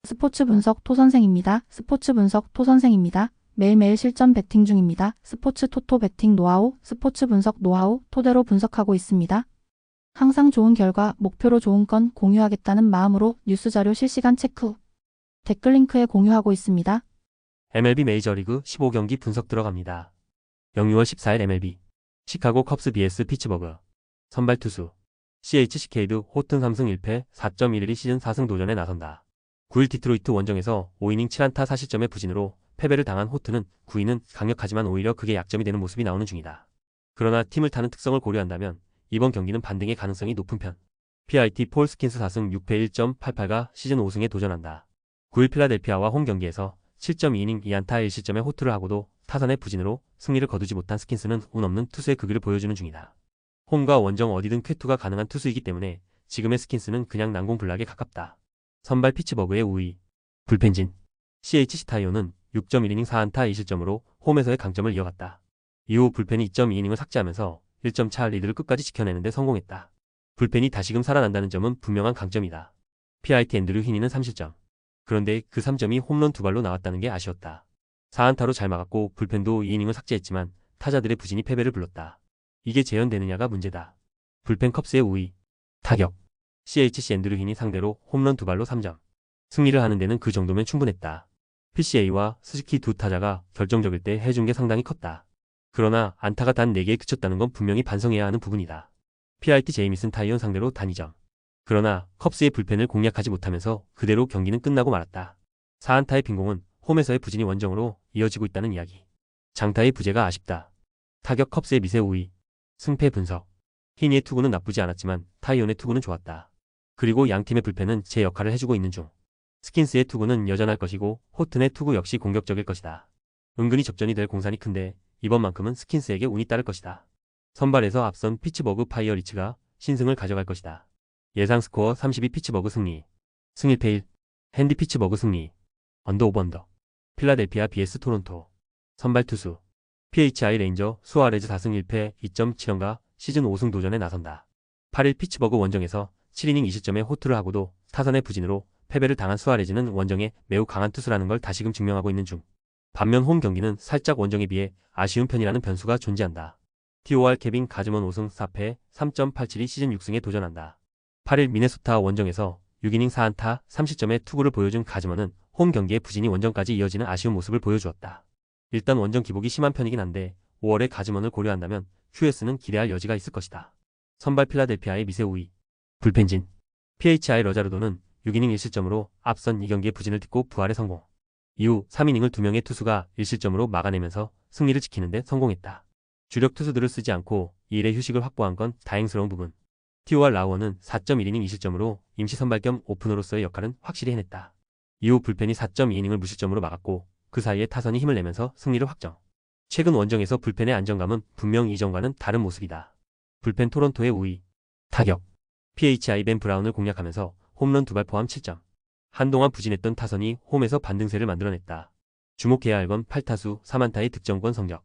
스포츠 분석 토선생입니다. 스포츠 분석 토선생입니다. 매일매일 실전 베팅 중입니다. 스포츠 토토 베팅 노하우, 스포츠 분석 노하우 토대로 분석하고 있습니다. 항상 좋은 결과, 목표로 좋은 건 공유하겠다는 마음으로 뉴스 자료 실시간 체크 후 댓글 링크에 공유하고 있습니다. MLB 메이저리그 15경기 분석 들어갑니다. 영유월 14일 MLB 시카고 컵스 vs 피츠버그 선발 투수 CH 시케이드 호튼 3승 1패 4.11이 시즌 4승 도전에 나선다. 9일 디트로이트 원정에서 5이닝 7안타 4실점의 부진으로 패배를 당한 호튼은 9위는 강력하지만 오히려 그게 약점이 되는 모습이 나오는 중이다. 그러나 팀을 타는 특성을 고려한다면 이번 경기는 반등의 가능성이 높은 편. PIT 폴 스킨스 4승 6패 1.88가 시즌 5승에 도전한다. 9일 필라델피아와 홈 경기에서 7.2이닝 2안타 1실점의 호투를 하고도 타선의 부진으로 승리를 거두지 못한 스킨스는 운 없는 투수의 극기를 보여주는 중이다. 홈과 원정 어디든 쾌투가 가능한 투수이기 때문에 지금의 스킨스는 그냥 난공불락에 가깝다. 선발 피츠버그의 우위 불펜진 CHC 타이오는 6.1이닝 4안타 2실점으로 홈에서의 강점을 이어갔다. 이후 불펜이 2.2이닝을 삭제하면서 1점 차 리드를 끝까지 지켜내는 데 성공했다. 불펜이 다시금 살아난다는 점은 분명한 강점이다. PIT 앤드류 히니는 3실점. 그런데 그 3점이 홈런 2발로 나왔다는 게 아쉬웠다. 4안타로 잘 막았고 불펜도 2이닝을 삭제했지만 타자들의 부진이 패배를 불렀다. 이게 재현되느냐가 문제다. 불펜 컵스의 우위 타격 CHC 앤드류 힌이 상대로 홈런 2발로 3점. 승리를 하는 데는 그 정도면 충분했다. PCA와 스즈키 두 타자가 결정적일 때 해준 게 상당히 컸다. 그러나 안타가 단 4개에 그쳤다는 건 분명히 반성해야 하는 부분이다. PIT 제이미슨 타이온 상대로 단 2점. 그러나 컵스의 불펜을 공략하지 못하면서 그대로 경기는 끝나고 말았다. 4안타의 빈공은 홈에서의 부진이 원정으로 이어지고 있다는 이야기. 장타의 부재가 아쉽다. 타격 컵스의 미세 우위 승패 분석 히니의 투구는 나쁘지 않았지만 타이온의 투구는 좋았다. 그리고 양팀의 불펜은 제 역할을 해주고 있는 중. 스킨스의 투구는 여전할 것이고 호튼의 투구 역시 공격적일 것이다. 은근히 접전이 될 공산이 큰데 이번만큼은 스킨스에게 운이 따를 것이다. 선발에서 앞선 피츠버그 파이어리츠가 신승을 가져갈 것이다. 예상 스코어 32 피츠버그 승리. 승 1패 1. 핸디 피츠버그 승리. 언더 오버 언더. 필라델피아 vs 토론토. 선발 투수 PHI 레인저 수아레즈 4승 1패 2.7원가 시즌 5승 도전에 나선다. 8일 피츠버그 원정에서 7이닝 2실점의 호투를 하고도 타선의 부진으로 패배를 당한 수아레즈는 원정에 매우 강한 투수라는 걸 다시금 증명하고 있는 중. 반면 홈 경기는 살짝 원정에 비해 아쉬운 편이라는 변수가 존재한다. TOR 케빈 가즈먼 5승 4패 3.87이 시즌 6승에 도전한다. 8일 미네소타 원정에서 6이닝 4안타 3실점의 투구를 보여준 가즈먼은 홈 경기의 부진이 원정까지 이어지는 아쉬운 모습을 보여주었다. 일단 원정 기복이 심한 편이긴 한데 5월의 가즈먼을 고려한다면 QS는 기대할 여지가 있을 것이다. 선발 필라델피아의 미세 우위 불펜진 PHI 러자르도는 6이닝 1실점으로 앞선 2경기의 부진을 딛고 부활에 성공. 이후 3이닝을 2명의 투수가 1실점으로 막아내면서 승리를 지키는데 성공했다. 주력 투수들을 쓰지 않고 2일의 휴식을 확보한 건 다행스러운 부분. TOR 라우어는 4.1이닝 2실점으로 임시 선발 겸 오프너로서의 역할은 확실히 해냈다. 이후 불펜이 4.2이닝을 무실점으로 막았고 그 사이에 타선이 힘을 내면서 승리를 확정. 최근 원정에서 불펜의 안정감은 분명 이전과는 다른 모습이다. 불펜 토론토의 우위 타격 PHI 벤 브라운을 공략하면서 홈런 2발 포함 7점. 한동안 부진했던 타선이 홈에서 반등세를 만들어냈다. 주목해야 할 건 8타수 3안타의 득점권 성적.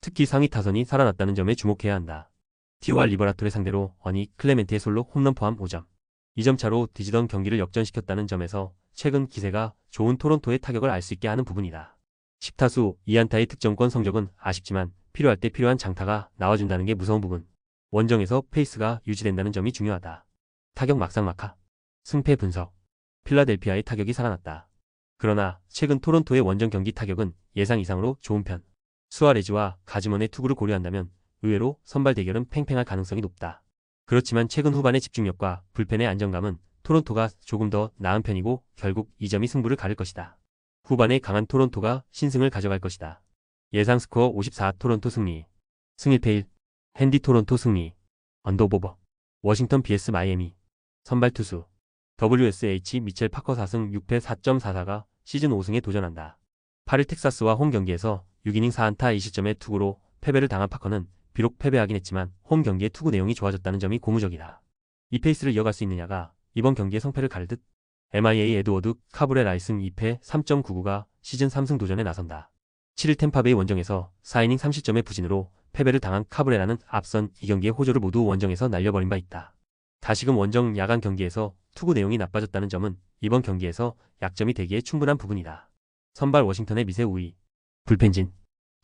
특히 상위 타선이 살아났다는 점에 주목해야 한다. TOR 리버라토를 상대로 어니 클레멘트의 솔로 홈런 포함 5점. 2점 차로 뒤지던 경기를 역전시켰다는 점에서 최근 기세가 좋은 토론토의 타격을 알 수 있게 하는 부분이다. 10타수 2안타의 득점권 성적은 아쉽지만 필요할 때 필요한 장타가 나와준다는 게 무서운 부분. 원정에서 페이스가 유지된다는 점이 중요하다. 타격 막상막하. 승패 분석. 필라델피아의 타격이 살아났다. 그러나 최근 토론토의 원정 경기 타격은 예상 이상으로 좋은 편. 수아레즈와 가즈먼의 투구를 고려한다면 의외로 선발 대결은 팽팽할 가능성이 높다. 그렇지만 최근 후반의 집중력과 불펜의 안정감은 토론토가 조금 더 나은 편이고 결국 이 점이 승부를 가를 것이다. 후반에 강한 토론토가 신승을 가져갈 것이다. 예상 스코어 54 토론토 승리. 승 1패 1. 핸디 토론토 승리. 언더 오버. 워싱턴 vs 마이애미. 선발 투수 WSH 미첼 파커 4승 6패 4.44가 시즌 5승에 도전한다. 8일 텍사스와 홈 경기에서 6이닝 4안타 2실점의 투구로 패배를 당한 파커는 비록 패배하긴 했지만 홈 경기의 투구 내용이 좋아졌다는 점이 고무적이다. 이 페이스를 이어갈 수 있느냐가 이번 경기의 성패를 가를 듯. MIA 에드워드 카브레 라이승 2패 3.99가 시즌 3승 도전에 나선다. 7일 템파베이 원정에서 4이닝 3실점의 부진으로 패배를 당한 카브레라는 앞선 2경기의 호조를 모두 원정에서 날려버린 바 있다. 다시금 원정 야간 경기에서 투구 내용이 나빠졌다는 점은 이번 경기에서 약점이 되기에 충분한 부분이다. 선발 워싱턴의 미세 우위. 불펜진.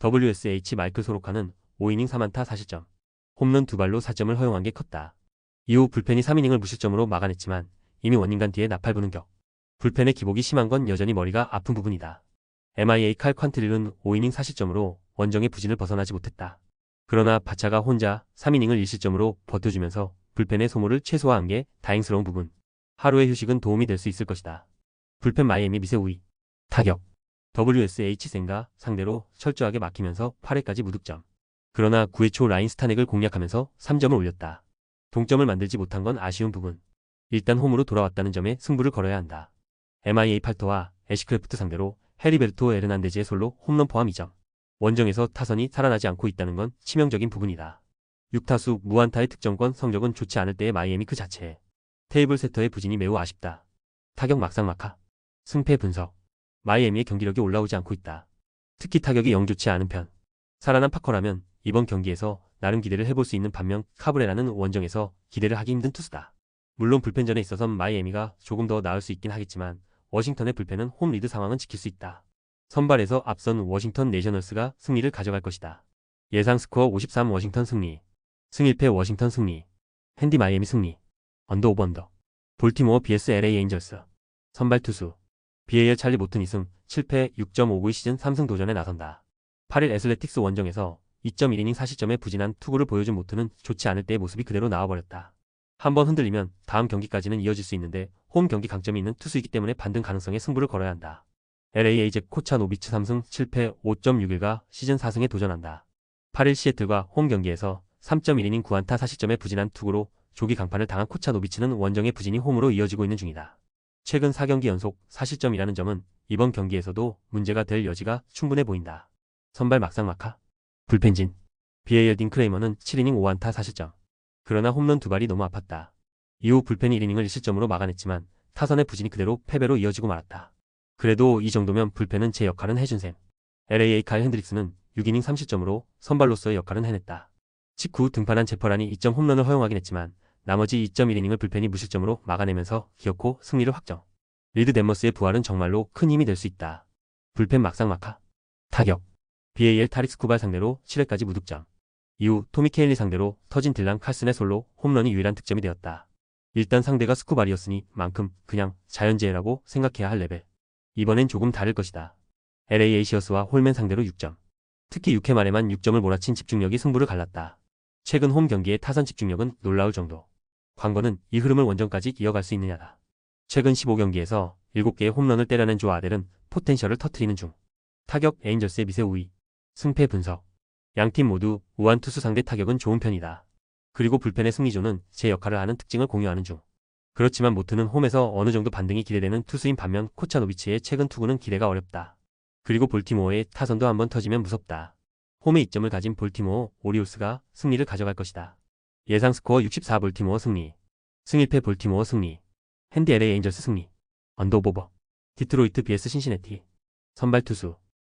WSH 마이클 소로카는 5이닝 3안타 4실점. 홈런 2발로 4점을 허용한 게 컸다. 이후 불펜이 3이닝을 무실점으로 막아냈지만 이미 원인간 뒤에 나팔 부는 격. 불펜의 기복이 심한 건 여전히 머리가 아픈 부분이다. MIA 칼 퀀트릴은 5이닝 4실점으로 원정의 부진을 벗어나지 못했다. 그러나 바차가 혼자 3이닝을 1실점으로 버텨주면서 불펜의 소모를 최소화한 게 다행스러운 부분. 하루의 휴식은 도움이 될 수 있을 것이다. 불펜 마이애미 미세 우위. 타격. WSH 센가 상대로 철저하게 막히면서 8회까지 무득점. 그러나 9회 초 라인 스타넥을 공략하면서 3점을 올렸다. 동점을 만들지 못한 건 아쉬운 부분. 일단 홈으로 돌아왔다는 점에 승부를 걸어야 한다. MIA 팔터와 애쉬크래프트 상대로 헤리베르토 에르난데즈의 솔로 홈런 포함 2점. 원정에서 타선이 살아나지 않고 있다는 건 치명적인 부분이다. 6타수 무안타의 득점권 성적은 좋지 않을 때의 마이애미 그 자체. 테이블 세터의 부진이 매우 아쉽다. 타격 막상막하. 승패 분석. 마이애미의 경기력이 올라오지 않고 있다. 특히 타격이 영 좋지 않은 편. 살아난 파커라면 이번 경기에서 나름 기대를 해볼 수 있는 반면 카브레라는 원정에서 기대를 하기 힘든 투수다. 물론 불펜전에 있어선 마이애미가 조금 더 나을 수 있긴 하겠지만 워싱턴의 불펜은 홈 리드 상황은 지킬 수 있다. 선발에서 앞선 워싱턴 내셔널스가 승리를 가져갈 것이다. 예상 스코어 53 워싱턴 승리. 승1패 워싱턴 승리. 핸디 마이애미 승리. 언더 오버 언더. 볼티모어 vs LA 에인절스. 선발 투수. BAL 찰리 모튼 2승 7패 6.59의 시즌 3승 도전에 나선다. 8일 애슬레틱스 원정에서 2.1이닝 4실점의 부진한 투구를 보여준 모튼은 좋지 않을 때의 모습이 그대로 나와버렸다. 한번 흔들리면 다음 경기까지는 이어질 수 있는데 홈 경기 강점이 있는 투수이기 때문에 반등 가능성에 승부를 걸어야 한다. LA 에이제 코차노비츠 3승 7패 5.61가 시즌 4승에 도전한다. 8일 시애틀과 홈 경기에서 3.1이닝 9안타 4실점의 부진한 투구로 조기 강판을 당한 코차노비츠는 원정의 부진이 홈으로 이어지고 있는 중이다. 최근 4경기 연속 4실점이라는 점은 이번 경기에서도 문제가 될 여지가 충분해 보인다. 선발 막상막하. 불펜진. BAL 딘 크레이머는 7이닝 5안타 4실점. 그러나 홈런 2발이 너무 아팠다. 이후 불펜이 1이닝을 1실점으로 막아냈지만 타선의 부진이 그대로 패배로 이어지고 말았다. 그래도 이 정도면 불펜은 제 역할은 해준 셈. LA 칼 핸드릭스는 6이닝 3실점으로 선발로서의 역할은 해냈다. 직후 등판한 제퍼란이 2점 홈런을 허용하긴 했지만 나머지 2.1이닝을 불펜이 무실점으로 막아내면서 기어코 승리를 확정. 리드 덴머스의 부활은 정말로 큰 힘이 될 수 있다. 불펜 막상막하. 타격. BAL 타릭스 쿠발 상대로 7회까지 무득점. 이후 토미 케일리 상대로 터진 딜란 칼슨의 솔로 홈런이 유일한 득점이 되었다. 일단 상대가 스쿠발이었으니 만큼 그냥 자연재해라고 생각해야 할 레벨. 이번엔 조금 다를 것이다. LA 에이시어스와 홀맨 상대로 6점. 특히 6회 말에만 6점을 몰아친 집중력이 승부를 갈랐다. 최근 홈 경기의 타선 집중력은 놀라울 정도. 관건은 이 흐름을 원정까지 이어갈 수 있느냐다. 최근 15경기에서 7개의 홈런을 때려낸 조 아델은 포텐셜을 터트리는 중. 타격 에인절스의 미세 우위. 승패 분석. 양팀 모두 우한 투수 상대 타격은 좋은 편이다. 그리고 불펜의 승리조는 제 역할을 하는 특징을 공유하는 중. 그렇지만 모트는 홈에서 어느 정도 반등이 기대되는 투수인 반면 코차노비치의 최근 투구는 기대가 어렵다. 그리고 볼티모어의 타선도 한번 터지면 무섭다. 홈에 이점을 가진 볼티모어 오리올스가 승리를 가져갈 것이다. 예상 스코어 64 볼티모어 승리. 승1패 볼티모어 승리. 핸디 LA 에인절스 승리. 언더오버. 디트로이트 vs 신시내티. 선발 투수.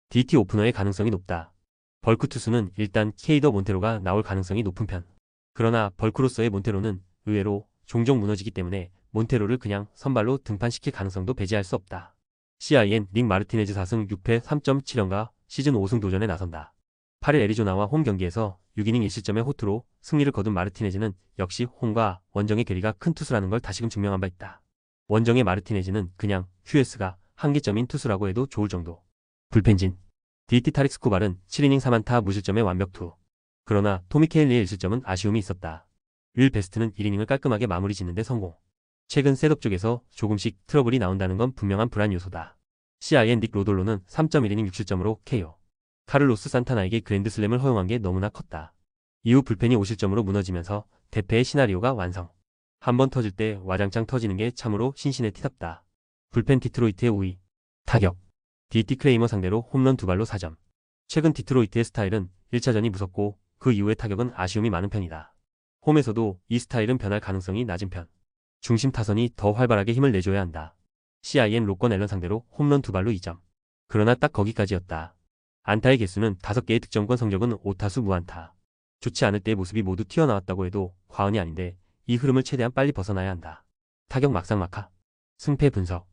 DT 오프너의 가능성이 높다. 벌크 투수는 일단 케이더 몬테로가 나올 가능성이 높은 편. 그러나 벌크로서의 몬테로는 의외로 종종 무너지기 때문에 몬테로를 그냥 선발로 등판시킬 가능성도 배제할 수 없다. CIN 닉 마르티네즈 4승 6패 3.7연가 시즌 5승 도전에 나선다. 8일 애리조나와 홈 경기에서 6이닝 1실점의 호투로 승리를 거둔 마르티네즈는 역시 홈과 원정의 괴리가 큰 투수라는 걸 다시금 증명한 바 있다. 원정의 마르티네즈는 그냥 QS가 한계점인 투수라고 해도 좋을 정도. 불펜진. DT 타릭스 쿠발은 7이닝 3안타 무실점의 완벽투. 그러나 토미 케일리의 1실점은 아쉬움이 있었다. 윌 베스트는 1이닝을 깔끔하게 마무리 짓는데 성공. 최근 셋업 쪽에서 조금씩 트러블이 나온다는 건 분명한 불안 요소다. CIN 닉 로돌로는 3.1이닝 6실점으로 KO. 카를로스 산타나에게 그랜드슬램을 허용한 게 너무나 컸다. 이후 불펜이 5실점으로 무너지면서 대패의 시나리오가 완성. 한번 터질 때 와장창 터지는 게 참으로 신시내티답다. 불펜 디트로이트의 우위. 타격. DT 크레이머 상대로 홈런 2발로 4점. 최근 디트로이트의 스타일은 1차전이 무섭고 그 이후의 타격은 아쉬움이 많은 편이다. 홈에서도 이 스타일은 변할 가능성이 낮은 편. 중심 타선이 더 활발하게 힘을 내줘야 한다. CIN 로건 앨런 상대로 홈런 2발로 2점. 그러나 딱 거기까지였다. 안타의 개수는 5개의 득점권 성적은 5타수 무안타. 좋지 않을 때의 모습이 모두 튀어나왔다고 해도 과언이 아닌데 이 흐름을 최대한 빨리 벗어나야 한다. 타격 막상막하. 승패 분석.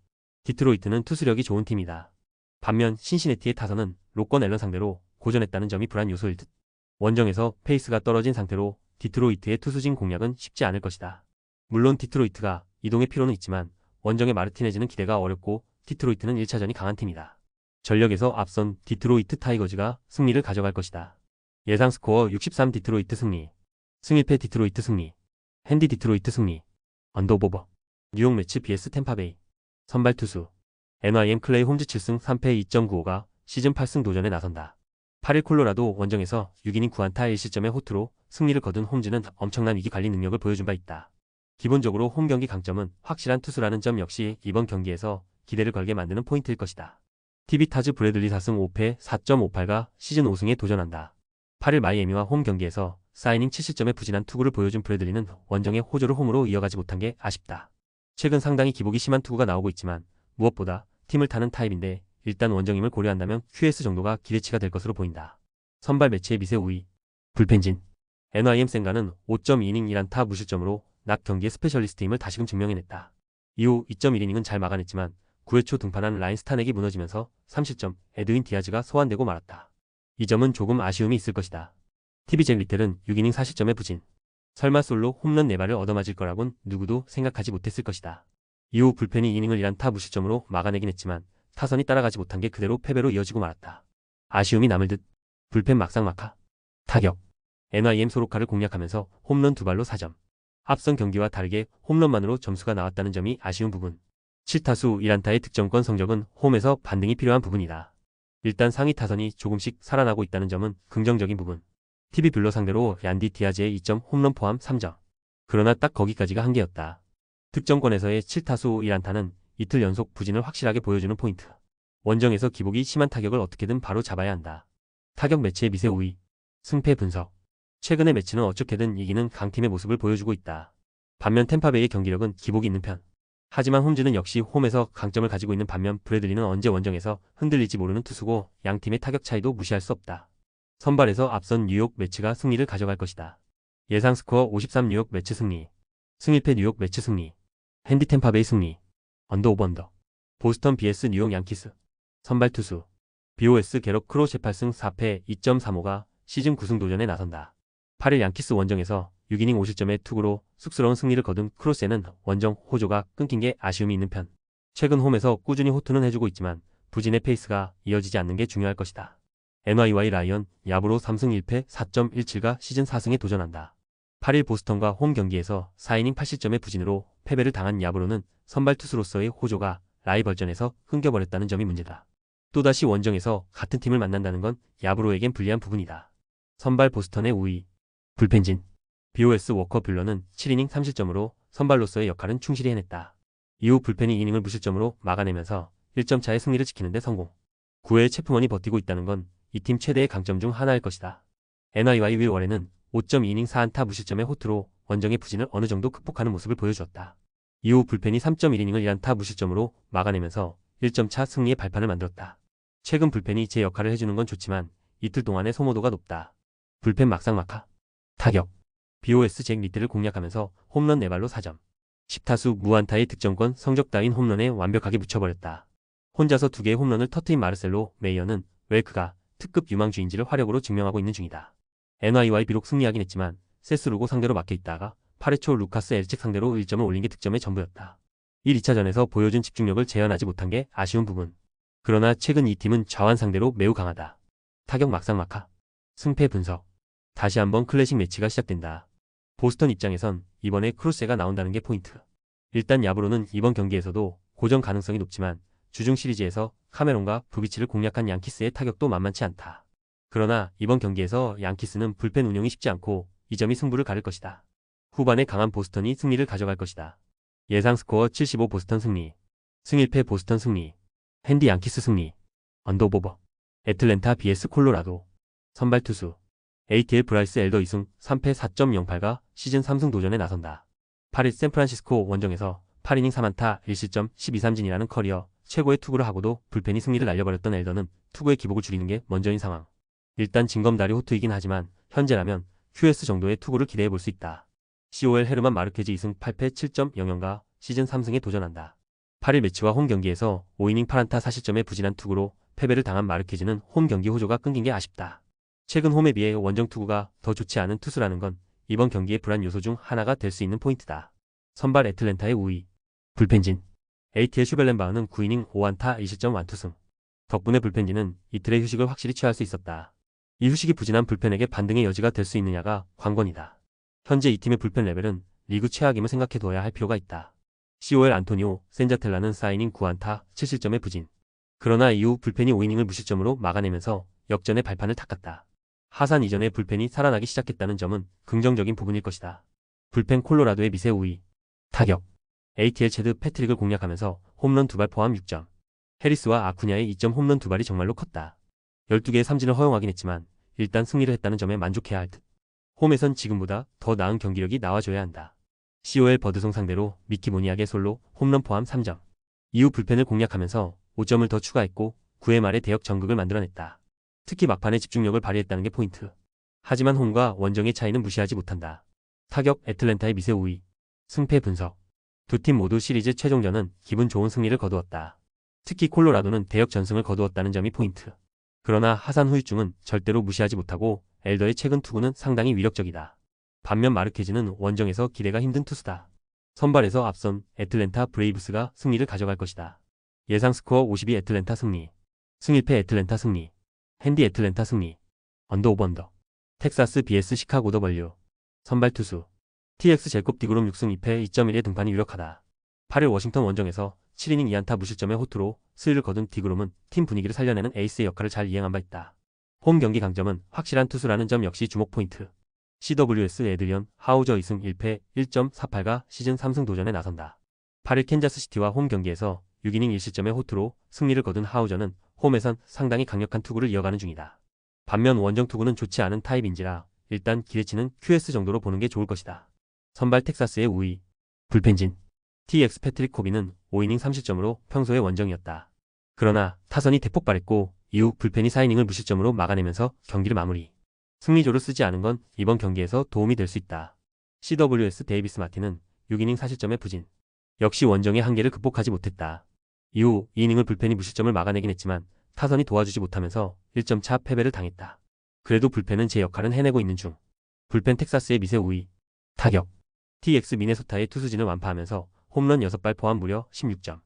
디트로이트는 투수력이 좋은 팀이다. 반면 신시내티의 타선은 로건 앨런 상대로 고전했다는 점이 불안 요소일 듯. 원정에서 페이스가 떨어진 상태로 디트로이트의 투수진 공략은 쉽지 않을 것이다. 물론 디트로이트가 이동의 필요는 있지만 원정의 마르티네즈는 기대가 어렵고 디트로이트는 1차전이 강한 팀이다. 전력에서 앞선 디트로이트 타이거즈가 승리를 가져갈 것이다. 예상 스코어 63 디트로이트 승리. 승일패 디트로이트 승리. 핸디 디트로이트 승리. 언더오버. 뉴욕 매치 vs 템파베이. 선발 투수. NYM 클레이 홈즈 7승 3패 2.95가 시즌 8승 도전에 나선다. 8일 콜로라도 원정에서 6이닝 9안타 1실점의 호투로 승리를 거둔 홈즈는 엄청난 위기 관리 능력을 보여준 바 있다. 기본적으로 홈 경기 강점은 확실한 투수라는 점 역시 이번 경기에서 기대를 걸게 만드는 포인트일 것이다. TV 타즈 브래들리 4승 5패 4.58가 시즌 5승에 도전한다. 8일 마이애미와 홈 경기에서 4이닝 7실점의 부진한 투구를 보여준 브래들리는 원정의 호조를 홈으로 이어가지 못한 게 아쉽다. 최근 상당히 기복이 심한 투구가 나오고 있지만 무엇보다 팀을 타는 타입인데 일단 원정임을 고려한다면 QS 정도가 기대치가 될 것으로 보인다. 선발 매치의 미세 우위. 불펜진. NYM 센가는 5.2이닝 1안타 무실점으로 낮 경기의 스페셜리스트임을 다시금 증명해냈다. 이후 2.1이닝은 잘 막아냈지만 9회 초 등판한 라인 스타넥이 무너지면서 3실점 에드윈 디아즈가 소환되고 말았다. 이 점은 조금 아쉬움이 있을 것이다. TV 잭 리텔은 6이닝 4실점의 부진. 설마 솔로 홈런 4발을 얻어맞을 거라곤 누구도 생각하지 못했을 것이다. 이후 불펜이 이닝을 1안타 무실점으로 막아내긴 했지만 타선이 따라가지 못한 게 그대로 패배로 이어지고 말았다. 아쉬움이 남을 듯. 불펜 막상막하. 타격. NYM 소로카를 공략하면서 홈런 2발로 4점. 앞선 경기와 다르게 홈런만으로 점수가 나왔다는 점이 아쉬운 부분. 7타수 1안타의 득점권 성적은 홈에서 반등이 필요한 부분이다. 일단 상위 타선이 조금씩 살아나고 있다는 점은 긍정적인 부분. TV 뷰러 상대로 얀디 디아즈의 2점 홈런 포함 3점. 그러나 딱 거기까지가 한계였다. 득점권에서의 7타수 1안타는 이틀 연속 부진을 확실하게 보여주는 포인트. 원정에서 기복이 심한 타격을 어떻게든 바로 잡아야 한다. 타격 매치의 미세 우위. 승패 분석. 최근의 매치는 어떻게든 이기는 강팀의 모습을 보여주고 있다. 반면 템파베이의 경기력은 기복이 있는 편. 하지만 홈즈는 역시 홈에서 강점을 가지고 있는 반면 브래들리는 언제 원정에서 흔들릴지 모르는 투수고 양팀의 타격 차이도 무시할 수 없다. 선발에서 앞선 뉴욕 매치가 승리를 가져갈 것이다. 예상 스코어 53 뉴욕 매치 승리. 승일패 뉴욕 매치 승리. 핸디 템파베이 승리. 언더 오버 언더. 보스턴 vs 뉴욕 양키스. 선발 투수. BOS 게럿 크로스 8승 4패 2.35가 시즌 9승 도전에 나선다. 8일 양키스 원정에서 6이닝 5실점의 투구로 쑥스러운 승리를 거둔 크로스에는 원정 호조가 끊긴 게 아쉬움이 있는 편. 최근 홈에서 꾸준히 호투는 해주고 있지만 부진의 페이스가 이어지지 않는 게 중요할 것이다. NYY 라이언 야브로 3승 1패 4.17가 시즌 4승에 도전한다. 8일 보스턴과 홈 경기에서 4이닝 8실점의 부진으로 패배를 당한 야브로는 선발 투수로서의 호조가 라이벌전에서 끊겨버렸다는 점이 문제다. 또다시 원정에서 같은 팀을 만난다는 건 야브로에겐 불리한 부분이다. 선발 보스턴의 우위. 불펜진. BOS 워커 뷰러는 7이닝 3실점으로 선발로서의 역할은 충실히 해냈다. 이후 불펜이 이닝을 무실점으로 막아내면서 1점 차의 승리를 지키는 데 성공. 9회에 체프먼이 버티고 있다는 건 이 팀 최대의 강점 중 하나일 것이다. NYY 윌 월에는 5.2이닝 4안타 무실점의 호투로 원정의 부진을 어느 정도 극복하는 모습을 보여주었다. 이후 불펜이 3.1이닝을 1안타 무실점으로 막아내면서 1점 차 승리의 발판을 만들었다. 최근 불펜이 제 역할을 해주는 건 좋지만 이틀 동안의 소모도가 높다. 불펜 막상막하. 타격. BOS 잭 리틀을 공략하면서 홈런 4발로 4점. 10타수 무안타의 득점권 성적 따윈 홈런에 완벽하게 묻혀버렸다. 혼자서 2개의 홈런을 터트린 마르셀로 메이어는 왜 그가 특급 유망주인지를 화력으로 증명하고 있는 중이다. NYY 비록 승리하긴 했지만 세스루고 상대로 막혀있다가 8회 초 루카스 엘칙 상대로 1점을 올린 게 득점의 전부였다. 1, 2차전에서 보여준 집중력을 재현하지 못한 게 아쉬운 부분. 그러나 최근 이 팀은 좌완 상대로 매우 강하다. 타격 막상막하. 승패 분석. 다시 한번 클래식 매치가 시작된다. 보스턴 입장에선 이번에 크로스가 나온다는 게 포인트. 일단 야브로는 이번 경기에서도 고전 가능성이 높지만 주중 시리즈에서 카메론과 부비치를 공략한 양키스의 타격도 만만치 않다. 그러나 이번 경기에서 양키스는 불펜 운영이 쉽지 않고 이 점이 승부를 가를 것이다. 후반에 강한 보스턴이 승리를 가져갈 것이다. 예상 스코어 75 보스턴 승리. 승일패 보스턴 승리. 핸디 양키스 승리. 언더오버. 애틀랜타 vs 콜로라도. 선발 투수. ATL 브라이스 엘더 2승 3패 4.08가 시즌 3승 도전에 나선다. 8일 샌프란시스코 원정에서 8이닝 3안타 1실점 12삼진이라는 커리어 최고의 투구를 하고도 불펜이 승리를 날려버렸던 엘더는 투구의 기복을 줄이는 게 먼저인 상황. 일단 징검다리 호투이긴 하지만 현재라면 QS 정도의 투구를 기대해볼 수 있다. COL 헤르만 마르케즈 2승 8패 7.00가 시즌 3승에 도전한다. 8일 매치와 홈 경기에서 5이닝 8안타 4실점의 부진한 투구로 패배를 당한 마르케즈는 홈 경기 호조가 끊긴 게 아쉽다. 최근 홈에 비해 원정 투구가 더 좋지 않은 투수라는 건 이번 경기의 불안 요소 중 하나가 될 수 있는 포인트다. 선발 애틀랜타의 우위. 불펜진. ATL 슈벨렌바흐는 9이닝 5안타 2실점 완투승. 덕분에 불펜진은 이틀의 휴식을 확실히 취할 수 있었다. 이 휴식이 부진한 불펜에게 반등의 여지가 될 수 있느냐가 관건이다. 현재 이 팀의 불펜 레벨은 리그 최악임을 생각해둬야 할 필요가 있다. COL 안토니오 센자텔라는 4이닝 9안타 7실점의 부진. 그러나 이후 불펜이 5이닝을 무실점으로 막아내면서 역전의 발판을 닦았다. 하산 이전에 불펜이 살아나기 시작했다는 점은 긍정적인 부분일 것이다. 불펜 콜로라도의 미세 우위. 타격. ATL 체드 패트릭을 공략하면서 홈런 2발 포함 6점. 해리스와 아쿠냐의 2점 홈런 2발이 정말로 컸다. 12개의 삼진을 허용하긴 했지만 일단 승리를 했다는 점에 만족해야 할 듯. 홈에선 지금보다 더 나은 경기력이 나와줘야 한다. COL 버드송 상대로 미키 모니악의 솔로 홈런 포함 3점. 이후 불펜을 공략하면서 5점을 더 추가했고 9회 말에 대역 전극을 만들어냈다. 특히 막판에 집중력을 발휘했다는 게 포인트. 하지만 홈과 원정의 차이는 무시하지 못한다. 타격 애틀랜타의 미세 우위. 승패 분석. 두 팀 모두 시리즈 최종전은 기분 좋은 승리를 거두었다. 특히 콜로라도는 대역 전승을 거두었다는 점이 포인트. 그러나 하산 후유증은 절대로 무시하지 못하고 엘더의 최근 투구는 상당히 위력적이다. 반면 마르케즈는 원정에서 기대가 힘든 투수다. 선발에서 앞선 애틀랜타 브레이브스가 승리를 가져갈 것이다. 예상 스코어 52 애틀랜타 승리. 승1패 애틀랜타 승리. 핸디 애틀랜타 승리. 언더 오버 언더. 텍사스 BS 시카고 더블유. 선발 투수. TX 제콥 디그롬 6승 2패 2.1의 등판이 유력하다. 8일 워싱턴 원정에서 7이닝 2안타 무실점의 호투로 수위를 거둔 디그롬은 팀 분위기를 살려내는 에이스의 역할을 잘 이행한 바 있다. 홈 경기 강점은 확실한 투수라는 점 역시 주목 포인트. CWS 에드리언 하우저 2승 1패 1.48가 시즌 3승 도전에 나선다. 8일 캔자스시티와 홈 경기에서 6이닝 1실점의 호투로 승리를 거둔 하우저는 홈에선 상당히 강력한 투구를 이어가는 중이다. 반면 원정 투구는 좋지 않은 타입인지라 일단 기대치는 QS 정도로 보는 게 좋을 것이다. 선발 텍사스의 우위. 불펜진. TX 패트릭 코비는 5이닝 3실점으로 평소의 원정이었다. 그러나 타선이 대폭발했고 이후 불펜이 4이닝을 무실점으로 막아내면서 경기를 마무리. 승리조를 쓰지 않은 건 이번 경기에서 도움이 될 수 있다. CWS 데이비스 마틴은 6이닝 4실점의 부진. 역시 원정의 한계를 극복하지 못했다. 이후 2이닝을 불펜이 무실점을 막아내긴 했지만 타선이 도와주지 못하면서 1점 차 패배를 당했다. 그래도 불펜은 제 역할은 해내고 있는 중. 불펜 텍사스의 미세 우위. 타격. TX 미네소타의 투수진을 완파하면서 홈런 6발 포함 무려 16점.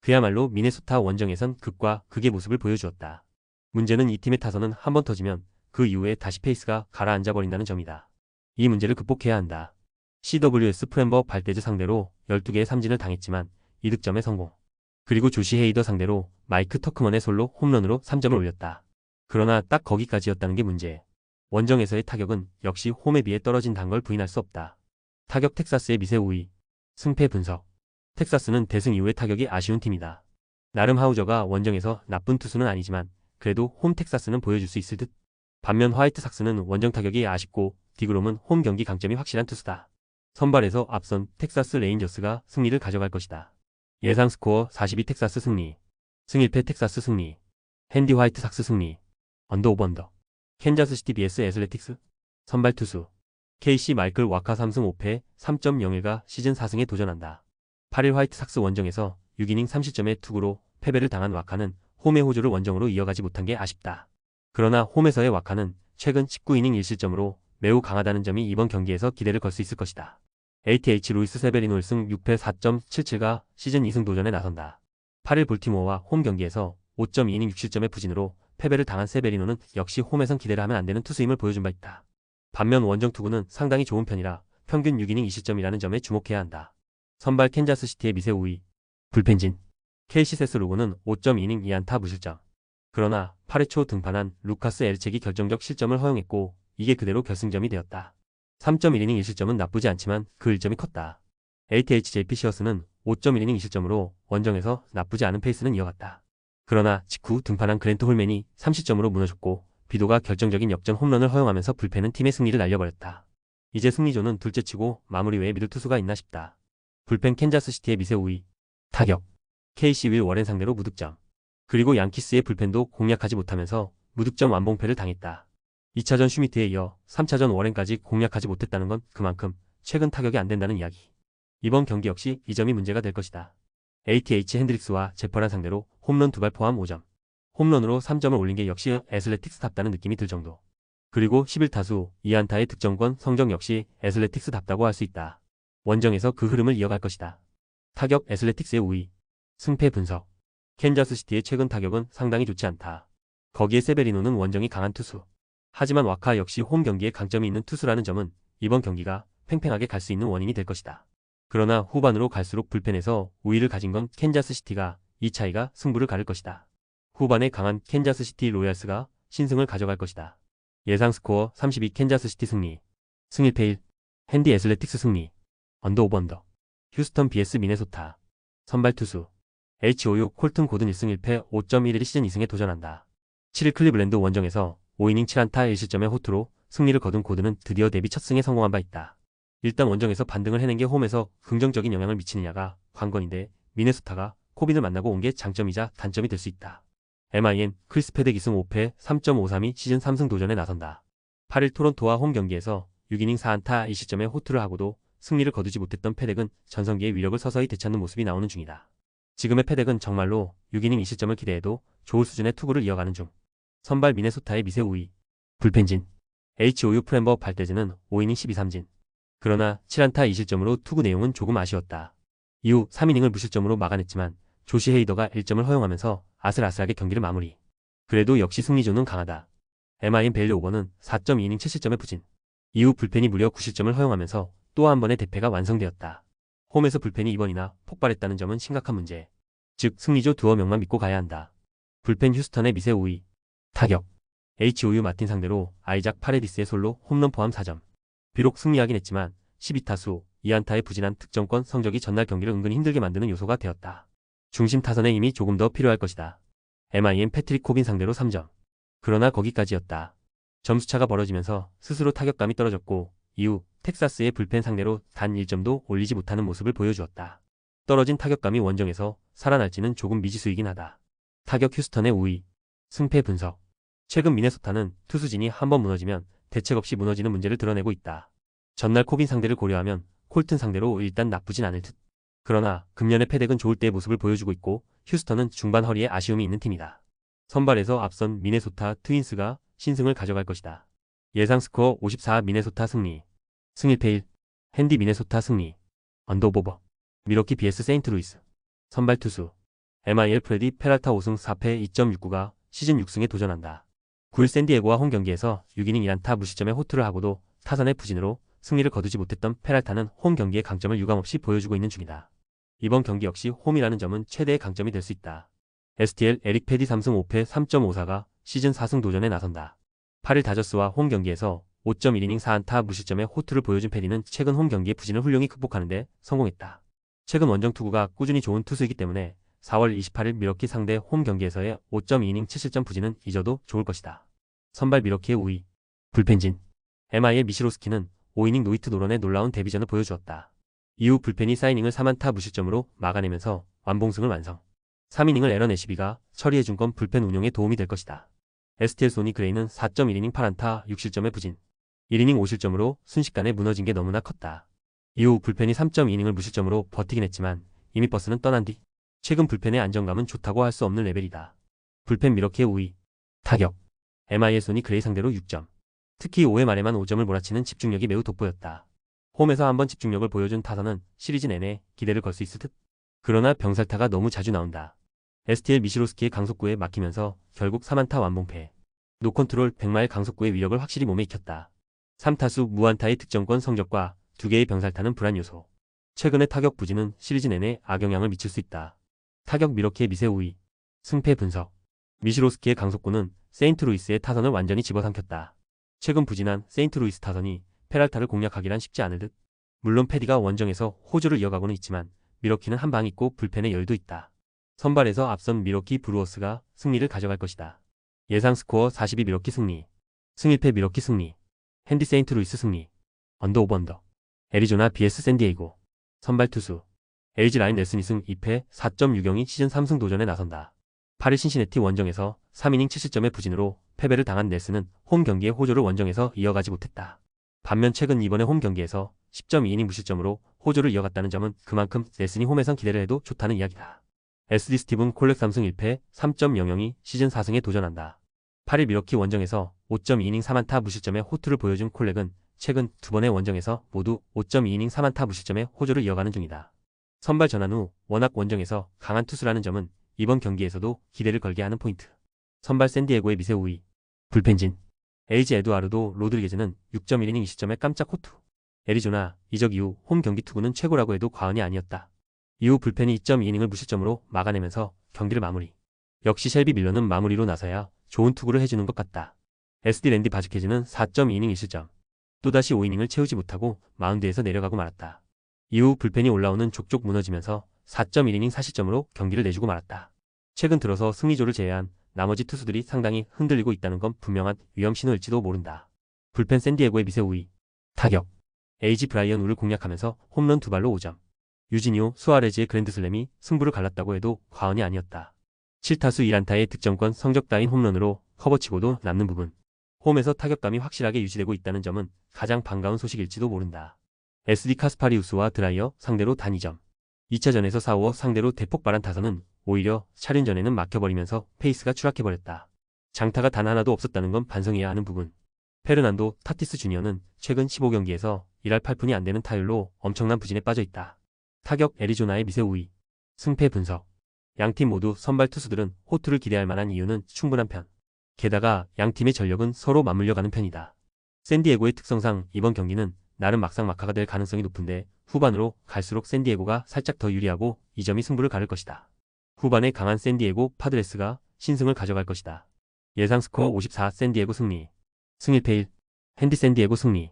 그야말로 미네소타 원정에선 극과 극의 모습을 보여주었다. 문제는 이 팀의 타선은 한번 터지면 그 이후에 다시 페이스가 가라앉아 버린다는 점이다. 이 문제를 극복해야 한다. CWS 프렌버 발데즈 상대로 12개의 삼진을 당했지만 2득점에 성공. 그리고 조시 헤이더 상대로 마이크 터크먼의 솔로 홈런으로 3점을 올렸다. 그러나 딱 거기까지였다는 게 문제. 원정에서의 타격은 역시 홈에 비해 떨어진다는 걸 부인할 수 없다. 타격 텍사스의 미세 우위. 승패 분석. 텍사스는 대승 이후의 타격이 아쉬운 팀이다. 나름 하우저가 원정에서 나쁜 투수는 아니지만 그래도 홈 텍사스는 보여줄 수 있을 듯. 반면 화이트삭스는 원정 타격이 아쉽고 디그롬은 홈 경기 강점이 확실한 투수다. 선발에서 앞선 텍사스 레인저스가 승리를 가져갈 것이다. 예상 스코어 42 텍사스 승리. 승1패 텍사스 승리. 핸디 화이트삭스 승리. 언더 오버 언더. 캔자스시티 BS 애슬레틱스. 선발 투수. KC 마이클 와카 3승 5패 3.01가 시즌 4승에 도전한다. 8일 화이트삭스 원정에서 6이닝 3실점의 투구로 패배를 당한 와카는 홈의 호조를 원정으로 이어가지 못한 게 아쉽다. 그러나 홈에서의 와카는 최근 19이닝 1실점으로 매우 강하다는 점이 이번 경기에서 기대를 걸 수 있을 것이다. ATH 루이스 세베리노 1승 6패 4.77가 시즌 2승 도전에 나선다. 8일 볼티모어와 홈 경기에서 5.2이닝 6실점의 부진으로 패배를 당한 세베리노는 역시 홈에선 기대를 하면 안 되는 투수임을 보여준 바 있다. 반면 원정 투구는 상당히 좋은 편이라 평균 6이닝 2실점이라는 점에 주목해야 한다. 선발 캔자스시티의 미세 우위. 불펜진. KC 세스루고는 5.2이닝 2안타 무실점. 그러나 8회 초 등판한 루카스 에르첵이 결정적 실점을 허용했고 이게 그대로 결승점이 되었다. 3.1이닝 1실점은 나쁘지 않지만 그 1점이 컸다. ATH-JP 시어스는 5.1이닝 2실점으로 원정에서 나쁘지 않은 페이스는 이어갔다. 그러나 직후 등판한 그랜트 홀맨이 3실점으로 무너졌고 비도가 결정적인 역전 홈런을 허용하면서 불펜은 팀의 승리를 날려버렸다. 이제 승리조는 둘째치고 마무리 외에 믿을 투수가 있나 싶다. 불펜 캔자스시티의 미세 우위. 타격. KC 윌 워렌 상대로 무득점. 그리고 양키스의 불펜도 공략하지 못하면서 무득점 완봉패를 당했다. 2차전 슈미트에 이어 3차전 워렌까지 공략하지 못했다는 건 그만큼 최근 타격이 안 된다는 이야기. 이번 경기 역시 이 점이 문제가 될 것이다. ATH 핸드릭스와 제퍼란 상대로 홈런 2발 포함 5점. 홈런으로 3점을 올린 게 역시 애슬레틱스답다는 느낌이 들 정도. 그리고 11타수 2안타의 득점권 성적 역시 애슬레틱스답다고 할 수 있다. 원정에서 그 흐름을 이어갈 것이다. 타격 애슬레틱스의 우위. 승패 분석. 캔자스시티의 최근 타격은 상당히 좋지 않다. 거기에 세베리노는 원정이 강한 투수. 하지만 와카 역시 홈 경기에 강점이 있는 투수라는 점은 이번 경기가 팽팽하게 갈 수 있는 원인이 될 것이다. 그러나 후반으로 갈수록 불펜에서 우위를 가진 건 캔자스시티가 이 차이가 승부를 가를 것이다. 후반에 강한 캔자스시티 로얄스가 신승을 가져갈 것이다. 예상 스코어 32 캔자스시티 승리. 승일패 1. 핸디 애슬레틱스 승리. 언더 오버 언더. 휴스턴 vs 미네소타. 선발 투수. H56 콜튼 고든 1승 1패 5.11 시즌 2승에 도전한다. 7일 클리블랜드 원정에서 5이닝 7안타 1실점의 호투로 승리를 거둔 고든은 드디어 데뷔 첫 승에 성공한 바 있다. 일단 원정에서 반등을 해낸 게 홈에서 긍정적인 영향을 미치느냐가 관건인데 미네소타가 코빈을 만나고 온 게 장점이자 단점이 될 수 있다. MIN 크리스 패덱 2승 5패 3.53이 시즌 3승 도전에 나선다. 8일 토론토와 홈 경기에서 6이닝 4안타 2실점의 호투를 하고도 승리를 거두지 못했던 패덱은 전성기의 위력을 서서히 되찾는 모습이 나오는 중이다. 지금의 패덱은 정말로 6이닝 2실점을 기대해도 좋을 수준의 투구를 이어가는 중. 선발 미네소타의 미세 우위. 불펜진. H56 프렘버 발대즈는 5이닝 12삼진. 그러나 7안타 2실점으로 투구 내용은 조금 아쉬웠다. 이후 3이닝을 무실점으로 막아냈지만 조시 헤이더가 1점을 허용하면서 아슬아슬하게 경기를 마무리. 그래도 역시 승리조는 강하다. MIN 벨리 오버는 4.2이닝 7실점의 부진. 이후 불펜이 무려 9실점을 허용하면서 또 한 번의 대패가 완성되었다. 홈에서 불펜이 2번이나 폭발했다는 점은 심각한 문제. 즉 승리조 두어 명만 믿고 가야 한다. 불펜 휴스턴의 미세 우위. 타격. H56 마틴 상대로 아이작 파레디스의 솔로 홈런 포함 4점. 비록 승리하긴 했지만 12타수 2안타의 부진한 득점권 성적이 전날 경기를 은근히 힘들게 만드는 요소가 되었다. 중심 타선의 힘이 조금 더 필요할 것이다. MIN 패트릭 코빈 상대로 3점. 그러나 거기까지였다. 점수차가 벌어지면서 스스로 타격감이 떨어졌고 이후 텍사스의 불펜 상대로 단 1점도 올리지 못하는 모습을 보여주었다. 떨어진 타격감이 원정에서 살아날지는 조금 미지수이긴 하다. 타격 휴스턴의 우위. 승패 분석. 최근 미네소타는 투수진이 한번 무너지면 대책 없이 무너지는 문제를 드러내고 있다. 전날 코빈 상대를 고려하면 콜튼 상대로 일단 나쁘진 않을 듯. 그러나 금년의 패덱은 좋을 때의 모습을 보여주고 있고 휴스턴은 중반 허리에 아쉬움이 있는 팀이다. 선발에서 앞선 미네소타 트윈스가 신승을 가져갈 것이다. 예상 스코어 54 미네소타 승리. 승일패 1. 핸디 미네소타 승리. 언더오버. 미러키 vs 세인트루이스. 선발 투수. MIL 프레디 페랄타 5승 4패 2.69가 시즌 6승에 도전한다. 9일 샌디에고와 홈 경기에서 6이닝 1안타 무실점의 호투를 하고도 타선의 부진으로 승리를 거두지 못했던 페랄타는 홈 경기의 강점을 유감없이 보여주고 있는 중이다. 이번 경기 역시 홈이라는 점은 최대의 강점이 될 수 있다. STL 에릭 패디 3승 5패 3.54가 시즌 4승 도전에 나선다. 8일 다저스와 홈 경기에서 5.1이닝 4안타 무실점의 호투를 보여준 패디는 최근 홈 경기의 부진을 훌륭히 극복하는데 성공했다. 최근 원정 투구가 꾸준히 좋은 투수이기 때문에 4월 28일 미러키 상대 홈 경기에서의 5.2이닝 7실점 부진은 잊어도 좋을 것이다. 선발 미러키의 우위. 불펜진. MI의 미시로스키는 5이닝 노히트 노런의 놀라운 데뷔전을 보여주었다. 이후 불펜이 4이닝을 3안타 무실점으로 막아내면서 완봉승을 완성. 3이닝을 에런 애시비가 처리해준 건 불펜 운용에 도움이 될 것이다. STL 소니 그레이는 4.1이닝 8안타 6실점의 부진. 1이닝 5실점으로 순식간에 무너진 게 너무나 컸다. 이후 불펜이 3.2이닝을 무실점으로 버티긴 했지만 이미 버스는 떠난 뒤 최근 불펜의 안정감은 좋다고 할 수 없는 레벨이다. 불펜 미러키의 우위. 타격. MI의 소니 그레이 상대로 6점. 특히 5회 말에만 5점을 몰아치는 집중력이 매우 돋보였다. 홈에서 한번 집중력을 보여준 타선은 시리즈 내내 기대를 걸 수 있을 듯. 그러나 병살타가 너무 자주 나온다. STL 미시로스키의 강속구에 막히면서 결국 3안타 완봉패. 노컨트롤 100마일 강속구의 위력을 확실히 몸에 익혔다. 3타수 무안타의 득점권 성적과 2개의 병살타는 불안 요소. 최근의 타격 부진은 시리즈 내내 악영향을 미칠 수 있다. 타격 미러키의 미세 우위. 승패 분석. 미시로스키의 강속구는 세인트루이스의 타선을 완전히 집어삼켰다. 최근 부진한 세인트루이스 타선이 페랄타를 공략하기란 쉽지 않을 듯. 물론 패디가 원정에서 호조를 이어가고는 있지만 미러키는 한 방 있고 불펜에 열도 있다. 선발에서 앞선 미러키 브루어스가 승리를 가져갈 것이다. 예상 스코어 42 미러키 승리. 승일패 미러키 승리. 핸디 세인트루이스 승리. 언더 오버 언더. 애리조나 vs 샌디에이고. 선발 투수. LG 라인 넬슨 2승 2패 4.60이 시즌 3승 도전에 나선다. 8일 신시내티 원정에서 3이닝 7실점의 부진으로 패배를 당한 넬슨은 홈 경기의 호조를 원정에서 이어가지 못했다. 반면 최근 이번에 홈 경기에서 10.2이닝 무실점으로 호조를 이어갔다는 점은 그만큼 넬슨이 홈에선 기대를 해도 좋다는 이야기다. SD 스티븐 콜렉 3승 1패 3.00이 시즌 4승에 도전한다. 8일 밀워키 원정에서 5.2이닝 4안타 무실점의 호투를 보여준 콜렉은 최근 두 번의 원정에서 모두 5.2이닝 4안타 무실점의 호조를 이어가는 중이다. 선발 전환 후 워낙 원정에서 강한 투수라는 점은 이번 경기에서도 기대를 걸게 하는 포인트. 선발 샌디에고의 미세 우위. 불펜진. 에이지 에두아르도 로드리게즈는 6.1이닝 2실점의 깜짝 호투. 애리조나 이적 이후 홈 경기 투구는 최고라고 해도 과언이 아니었다. 이후 불펜이 2.2이닝을 무실점으로 막아내면서 경기를 마무리. 역시 셸비 밀러는 마무리로 나서야 좋은 투구를 해주는 것 같다. SD 랜디 바즈케즈는 4.2이닝 1실점. 또다시 5이닝을 채우지 못하고 마운드에서 내려가고 말았다. 이후 불펜이 올라오는 족족 무너지면서 4.1이닝 4실점으로 경기를 내주고 말았다. 최근 들어서 승리조를 제외한 나머지 투수들이 상당히 흔들리고 있다는 건 분명한 위험 신호일지도 모른다. 불펜 샌디에고의 미세 우위. 타격. 에이지 브라이언 우를 공략하면서 홈런 2발로 5점. 유지니오 수아레즈의 그랜드슬램이 승부를 갈랐다고 해도 과언이 아니었다. 7타수 1안타의 득점권 성적 따윈 홈런으로 커버치고도 남는 부분. 홈에서 타격감이 확실하게 유지되고 있다는 점은 가장 반가운 소식일지도 모른다. SD 카스파리우스와 드라이어 상대로 단 2점. 2차전에서 4-5 상대로 대폭발한 타선은 오히려 차륜전에는 막혀버리면서 페이스가 추락해버렸다. 장타가 단 하나도 없었다는 건 반성해야 하는 부분. 페르난도 타티스 주니어는 최근 15경기에서 1할 8푼이 안 되는 타율로 엄청난 부진에 빠져있다. 타격 애리조나의 미세 우위. 승패 분석. 양팀 모두 선발 투수들은 호투를 기대할 만한 이유는 충분한 편. 게다가 양팀의 전력은 서로 맞물려 가는 편이다. 샌디에고의 특성상 이번 경기는 나름 막상막하가 될 가능성이 높은데 후반으로 갈수록 샌디에고가 살짝 더 유리하고 이 점이 승부를 가를 것이다. 후반에 강한 샌디에고 파드레스가 신승을 가져갈 것이다. 예상 스코어 54 샌디에고 승리. 승 1패 1. 핸디 샌디에고 승리.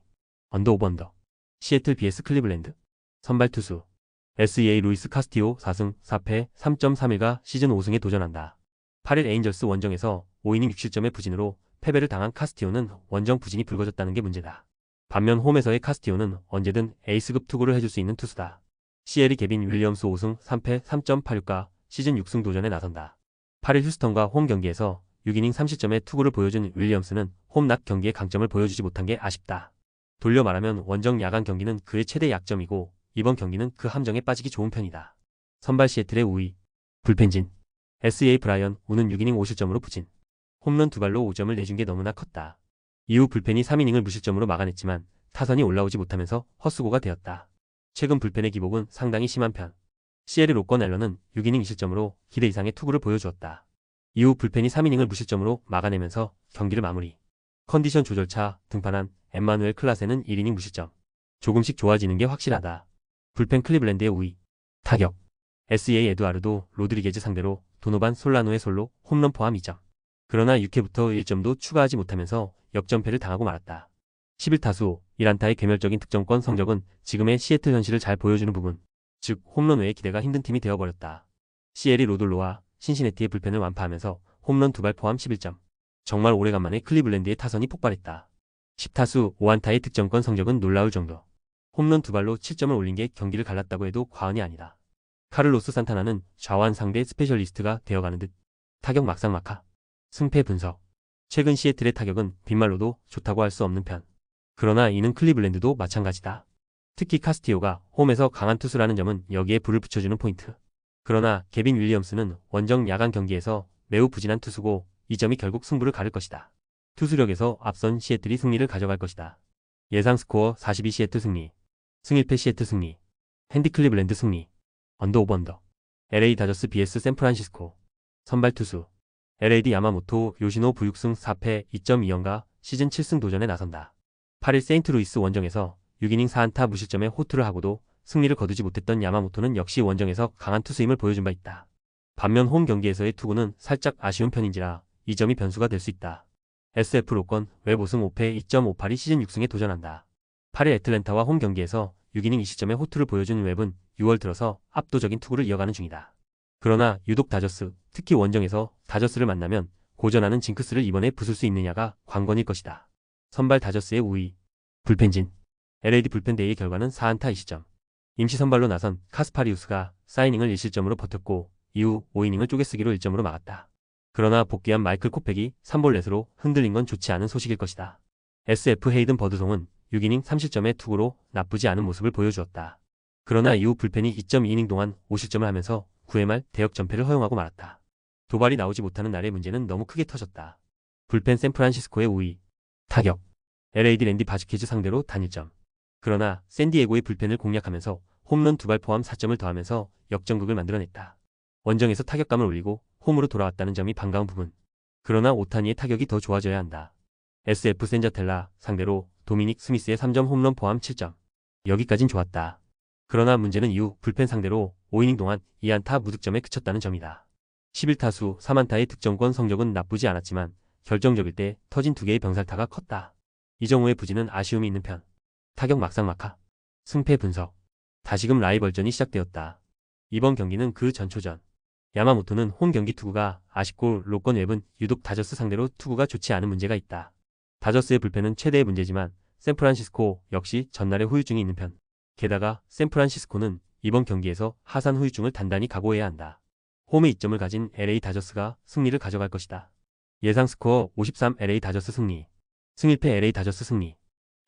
언더 오버 언더. 시애틀 vs 클리블랜드. 선발 투수. SEA 루이스 카스티오 4승 4패 3.31가 시즌 5승에 도전한다. 8일 에인절스 원정에서 5이닝 6실점의 부진으로 패배를 당한 카스티오는 원정 부진이 불거졌다는 게 문제다. 반면 홈에서의 카스티오는 언제든 에이스급 투구를 해줄 수 있는 투수다. CL이 개빈 윌리엄스 5승 3패 3.86가 시즌 6승 도전에 나선다. 8일 휴스턴과 홈 경기에서 6이닝 3실점의 투구를 보여준 윌리엄스는 홈 낮 경기의 강점을 보여주지 못한 게 아쉽다. 돌려 말하면 원정 야간 경기는 그의 최대 약점이고 이번 경기는 그 함정에 빠지기 좋은 편이다. 선발 시애틀의 우위. 불펜진. SEA 브라이언 우는 6이닝 5실점으로 부진. 홈런 2발로 5점을 내준 게 너무나 컸다. 이후 불펜이 3이닝을 무실점으로 막아냈지만 타선이 올라오지 못하면서 헛수고가 되었다. 최근 불펜의 기복은 상당히 심한 편. CL의 로건 앨런은 6이닝 2실점으로 기대 이상의 투구를 보여주었다. 이후 불펜이 3이닝을 무실점으로 막아내면서 경기를 마무리. 컨디션 조절차 등판한 엠마누엘 클라세는 1이닝 무실점. 조금씩 좋아지는 게 확실하다. 불펜 클리블랜드의 우위. 타격. SEA 에두아르도 로드리게즈 상대로 도노반 솔라노의 솔로 홈런 포함 2점. 그러나 6회부터 1점도 추가하지 못하면서 역전패를 당하고 말았다. 11타수 1안타의 괴멸적인 득점권 성적은 지금의 시애틀 현실을 잘 보여주는 부분. 즉 홈런 외에 기대가 힘든 팀이 되어버렸다. CL이 로돌로와 신시내티의 불펜을 완파하면서 홈런 2발 포함 11점. 정말 오래간만에 클리블랜드의 타선이 폭발했다. 10타수 5안타의 득점권 성적은 놀라울 정도. 홈런 2발로 7점을 올린 게 경기를 갈랐다고 해도 과언이 아니다. 카를로스 산타나는 좌완 상대 스페셜리스트가 되어가는 듯. 타격 막상막하. 승패 분석. 최근 시애틀의 타격은 빈말로도 좋다고 할 수 없는 편. 그러나 이는 클리블랜드도 마찬가지다. 특히 카스티오가 홈에서 강한 투수라는 점은 여기에 불을 붙여주는 포인트. 그러나 개빈 윌리엄스는 원정 야간 경기에서 매우 부진한 투수고 이 점이 결국 승부를 가를 것이다. 투수력에서 앞선 시애틀이 승리를 가져갈 것이다. 예상 스코어 42 시애틀 승리. 승 1패 시애틀 승리. 핸디 클리블랜드 승리. 언더 오버 언더. LA 다저스 vs 샌프란시스코. 선발 투수. LAD 야마모토 요시노 부육승 4패 2.2연가 시즌 7승 도전에 나선다. 8일 세인트루이스 원정에서 6이닝 4안타 무실점의 호투를 하고도 승리를 거두지 못했던 야마모토는 역시 원정에서 강한 투수임을 보여준 바 있다. 반면 홈 경기에서의 투구는 살짝 아쉬운 편인지라 이 점이 변수가 될 수 있다. SF 로건 웹 5승 5패 2.58이 시즌 6승에 도전한다. 8일 애틀랜타와 홈 경기에서 6이닝 2실점의 호투를 보여준 웹은 6월 들어서 압도적인 투구를 이어가는 중이다. 그러나 유독 다저스, 특히 원정에서 다저스를 만나면 고전하는 징크스를 이번에 부술 수 있느냐가 관건일 것이다. 선발 다저스의 우위. 불펜진. LAD 불펜 데이의 결과는 4안타 2실점. 임시 선발로 나선 카스파리우스가 사이닝을 1실점으로 버텼고 이후 5이닝을 쪼개쓰기로 1점으로 막았다. 그러나 복귀한 마이클 코펙이 3볼 넷으로 흔들린 건 좋지 않은 소식일 것이다. SF 헤이든 버드송은 6이닝 3실점의 투구로 나쁘지 않은 모습을 보여주었다. 그러나 이후 불펜이 2.2이닝 동안 5실점을 하면서 9회 말 대역 전패를 허용하고 말았다. 도발이 나오지 못하는 날의 문제는 너무 크게 터졌다. 불펜 샌프란시스코의 5위. 타격. LAD 랜디 바즈케즈 상대로 단일점. 그러나 샌디에고의 불펜을 공략하면서 홈런 2발 포함 4점을 더하면서 역전극을 만들어냈다. 원정에서 타격감을 올리고 홈으로 돌아왔다는 점이 반가운 부분. 그러나 오타니의 타격이 더 좋아져야 한다. SF 센자텔라 상대로 도미닉 스미스의 3점 홈런 포함 7점. 여기까진 좋았다. 그러나 문제는 이후 불펜 상대로 5이닝 동안 2안타 무득점에 그쳤다는 점이다. 11타수 3안타의 득점권 성적은 나쁘지 않았지만 결정적일 때 터진 2개의 병살타가 컸다. 이정우의 부진은 아쉬움이 있는 편. 타격 막상막하. 승패 분석. 다시금 라이벌전이 시작되었다. 이번 경기는 그 전초전. 야마모토는 홈 경기 투구가 아쉽고 로건 웹은 유독 다저스 상대로 투구가 좋지 않은 문제가 있다. 다저스의 불펜은 최대의 문제지만 샌프란시스코 역시 전날에 후유증이 있는 편. 게다가 샌프란시스코는 이번 경기에서 하산 후유증을 단단히 각오해야 한다. 홈에 이점을 가진 LA 다저스가 승리를 가져갈 것이다. 예상 스코어 53 LA 다저스 승리. 승일패 LA 다저스 승리.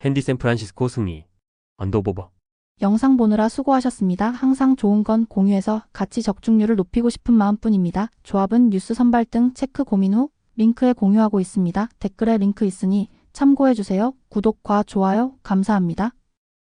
핸디 샌프란시스코 승리. 언더보버. 영상 보느라 수고하셨습니다. 항상 좋은 건 공유해서 같이 적중률을 높이고 싶은 마음뿐입니다. 조합은 뉴스 선발 등 체크 고민 후 링크에 공유하고 있습니다. 댓글에 링크 있으니 참고해주세요. 구독과 좋아요 감사합니다.